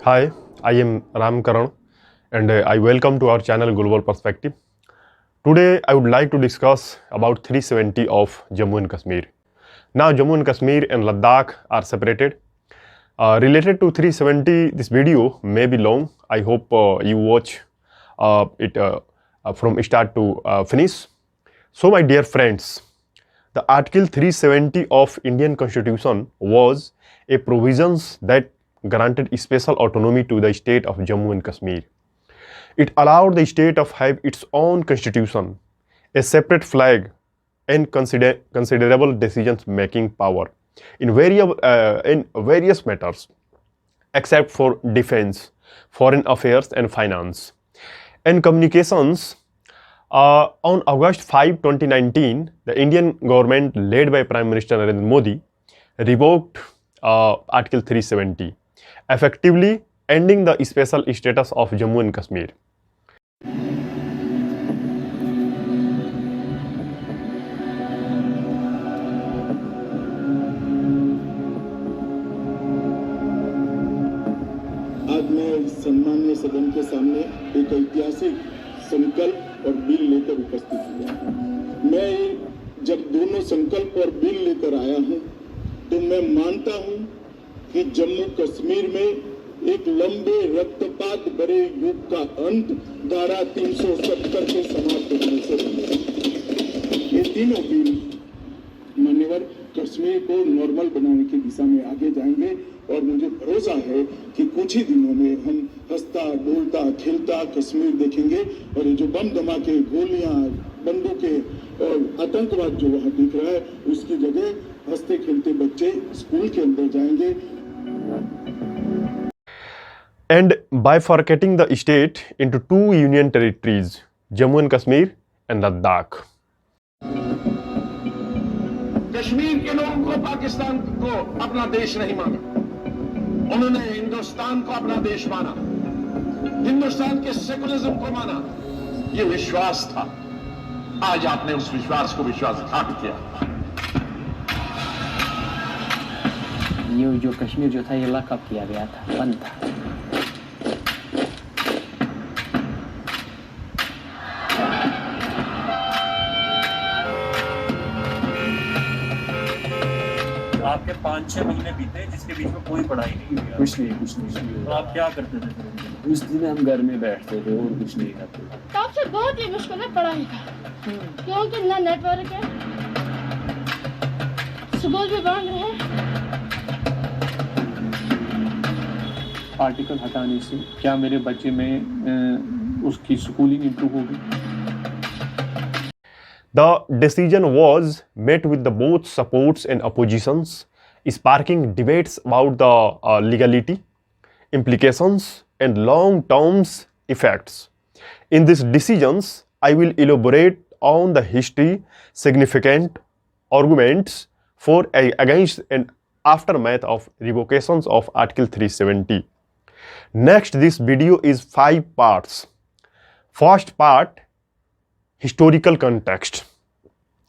Hi, I am Ramkaran and I welcome to our channel Global Perspective. Today I would like to discuss about 370 of Jammu and Kashmir. Now Jammu and Kashmir and Ladakh are separated. Related to 370, this video may be long. I hope you watch it from start to finish. So my dear friends, the Article 370 of Indian Constitution was a provisions that granted special autonomy to the state of Jammu and Kashmir. It allowed the state to have its own constitution, a separate flag, and considerable decision-making power in various matters, except for defense, foreign affairs, and finance. And communications. On August 5, 2019, the Indian government, led by Prime Minister Narendra Modi, revoked Article 370, effectively ending the special status of Jammu and Kashmir. आज मैं सम्मानीय सदन के सामने एक ऐतिहासिक संकल्प और बिल लेकर उपस्थित हुआ। मैं जब दोनों संकल्प और बिल लेकर आया हूं, तो मैं मानता हूं कि जम्मू कश्मीर में एक लंबे रक्तपात भरे युग का अंत धारा 370 के समाप्त होने से बनेगा। ये तीनों बिल मान्यवर कश्मीर को नॉर्मल बनाने की दिशा में आगे जाएंगे और मुझे भरोसा है कि कुछ ही दिनों में हम हंसता बोलता खेलता कश्मीर देखेंगे और ये जो बम धमाके गोलियां बंदूकें और आतंकवाद जो वहां दिख रहा है, उसकी जगह हंसते खेलते बच्चे स्कूल के अंदर जाएंगे. And bifurcating the state into two union territories, Jammu and Kashmir and Ladakh. Kashmir के लोगों को पाकिस्तान को अपना देश नहीं माना, उन्होंने हिंदुस्तान को अपना देश माना, हिंदुस्तान के सेकुलरिज्म को माना. ये विश्वास था. आज आपने उस विश्वास को विश्वासघात किया. ये जो कश्मीर जो था ये लॉकअप किया गया था, बंद था. आपके 5-6 महीने बीते जिसके बीच में कोई पढ़ाई नहीं हुई. कुछ नहीं. तो आप क्या करते थे फिर? उस दिन हम घर में बैठते थे और कुछ नहीं करते. तब से बहुत ही मुश्किल है पढ़ाई का, क्योंकि ना नेटवर्क है, स्कूल भी बंद है. आर्टिकल हटाने से क्या मेरे बच्चे में उसकी स्कूलिंग इम्प्रूव होगी? The decision was met with the both supports and oppositions, sparking debates about the legality, implications, and long-term effects. In these decisions, I will elaborate on the history, significant arguments for, against, and aftermath of revocations of Article 370. Next, this video is 5 parts. First part, historical context.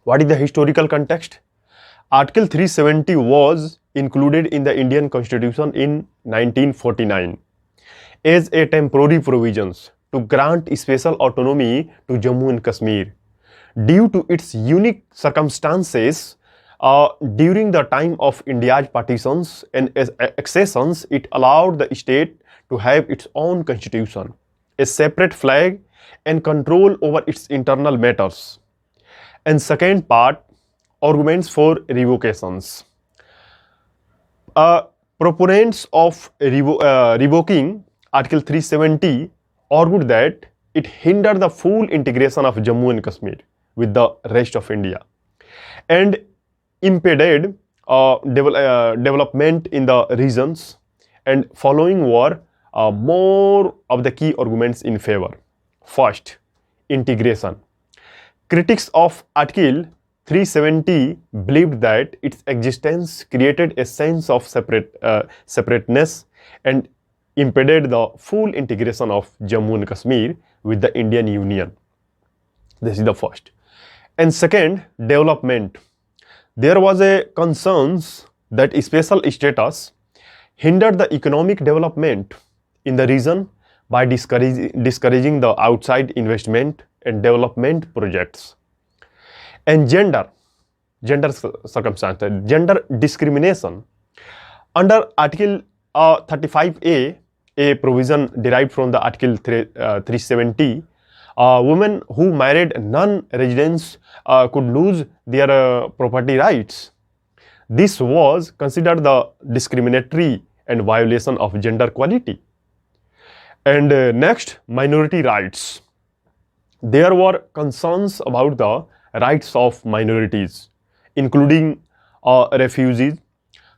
What is the historical context? Article 370 was included in the Indian Constitution in 1949 as a temporary provisions to grant special autonomy to Jammu and Kashmir. Due to its unique circumstances during the time of India's partitions and accessions, it allowed the state to have its own constitution, a separate flag, and control over its internal matters. And second part, arguments for revocations. Proponents of revoking Article 370 argued that it hindered the full integration of Jammu and Kashmir with the rest of India and impeded development in the regions. And following were more of the key arguments in favor. First, integration. Critics of Article 370 believed that its existence created a sense of separateness and impeded the full integration of Jammu and Kashmir with the Indian Union. This is the first. And second, development. There was a concerns that special status hindered the economic development in the region by discouraging the outside investment and development projects. And gender circumstance, gender discrimination. Under Article 35A, a provision derived from the Article 370, women who married non-residents could lose their property rights. This was considered the discriminatory and violation of gender equality. And next, minority rights. There were concerns about the rights of minorities, including refugees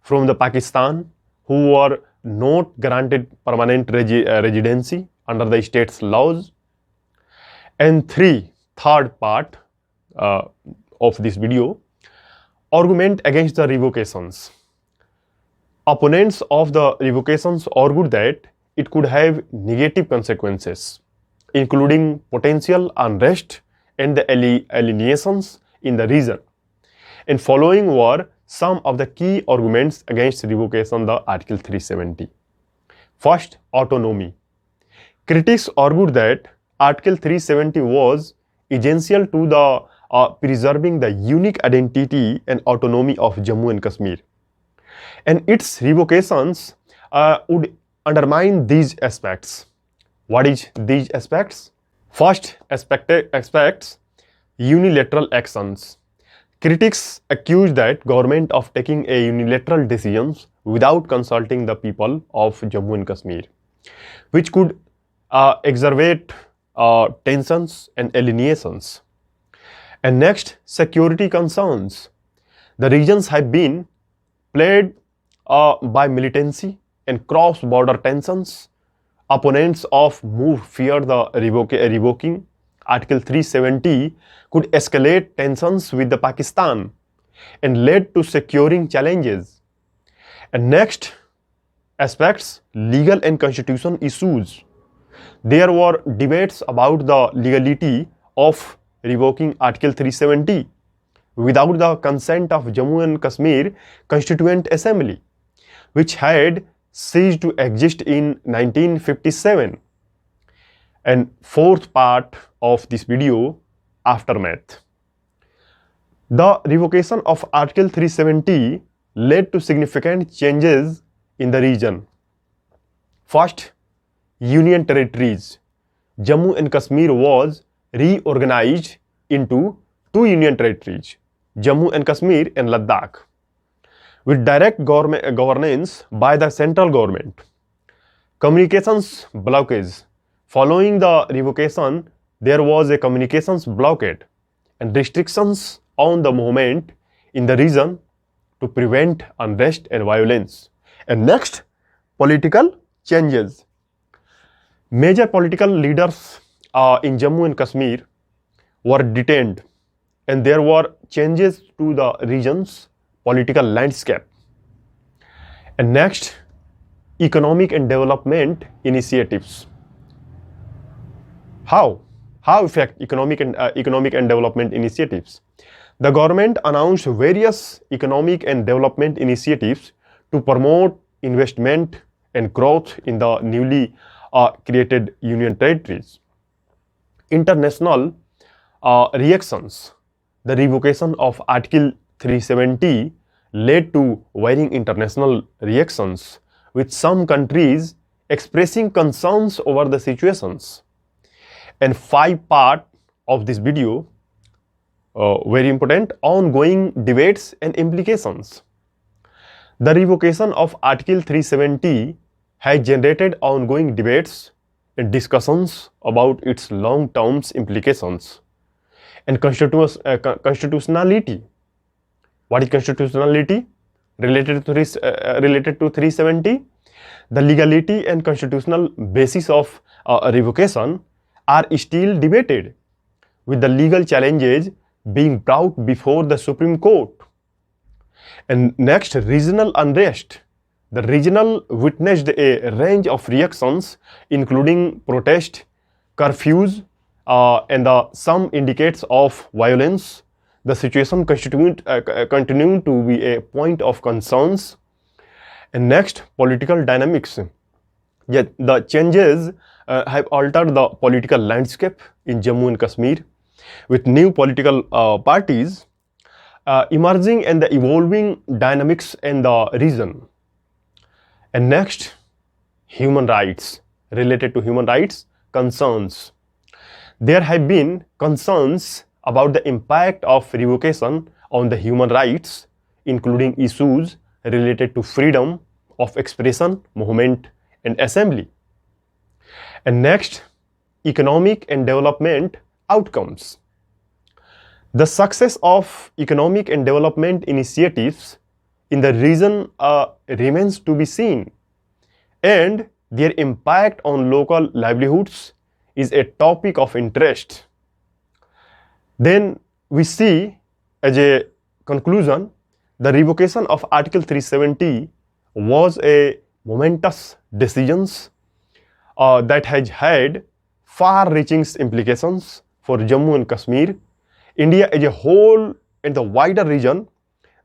from the Pakistan who were not granted permanent residency under the state's laws. And third part of this video, argument against the revocations. Opponents of the revocations argued that it could have negative consequences, including potential unrest and the alienations in the region. And following were some of the key arguments against revocation of Article 370. First, autonomy. Critics argued that Article 370 was essential to the preserving the unique identity and autonomy of Jammu and Kashmir. And its revocations would undermine these aspects. What is these aspects? First aspects, unilateral actions. Critics accuse that government of taking a unilateral decisions without consulting the people of Jammu and Kashmir, which could exacerbate tensions and alienations. And next, security concerns. The regions have been plagued by militancy and cross-border tensions. Opponents of move fear the revoking Article 370 could escalate tensions with the Pakistan and led to securing challenges. And next aspects, legal and constitutional issues. There were debates about the legality of revoking Article 370 without the consent of Jammu and Kashmir Constituent Assembly, which had ceased to exist in 1957. And fourth part of this video, aftermath. The revocation of Article 370 led to significant changes in the region. First, Union territories. Jammu and Kashmir was reorganized into two union territories, Jammu and Kashmir and Ladakh, with direct governance by the central government. Communications blockage. Following the revocation, there was a communications blockade and restrictions on the movement in the region to prevent unrest and violence. And next, political changes. Major political leaders in Jammu and Kashmir were detained, and there were changes to the region's political landscape. And next, economic and development initiatives. How affect economic and development initiatives? The government announced various economic and development initiatives to promote investment and growth in the newly created union territories. International reactions. The revocation of Article 370 led to varying international reactions, with some countries expressing concerns over the situations. And 5 part of this video, very important, ongoing debates and implications. The revocation of Article 370 has generated ongoing debates and discussions about its long-term implications and constitutionality. What is constitutionality related to 370? The legality and constitutional basis of revocation are still debated, with the legal challenges being brought before the Supreme Court. And next, regional unrest. The regional witnessed a range of reactions, including protest, curfews, and some indicates of violence. The situation continued to be a point of concerns. And next, political dynamics. Yet the changes have altered the political landscape in Jammu and Kashmir, with new political parties emerging and the evolving dynamics in the region. And next, human rights. Related to human rights concerns. There have been concerns about the impact of revocation on the human rights, including issues related to freedom of expression, movement, and assembly. And next, economic and development outcomes. The success of economic and development initiatives in the region remains to be seen, and their impact on local livelihoods is a topic of interest. Then we see, as a conclusion, the revocation of Article 370 was a momentous decision that has had far-reaching implications for Jammu and Kashmir, India as a whole, and the wider region.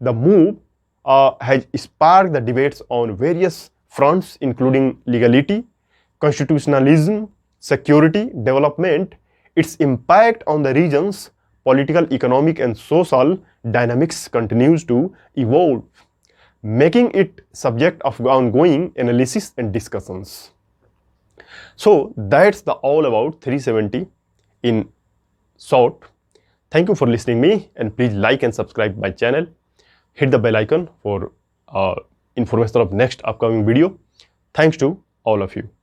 The move has sparked the debates on various fronts, including legality, constitutionalism, security, development. Its impact on the region's political, economic, and social dynamics continues to evolve, making it subject of ongoing analysis and discussions. So that's all about 370 in short. Thank you for listening me, and please like and subscribe my channel. Hit the bell icon for information of next upcoming video. Thanks to all of you.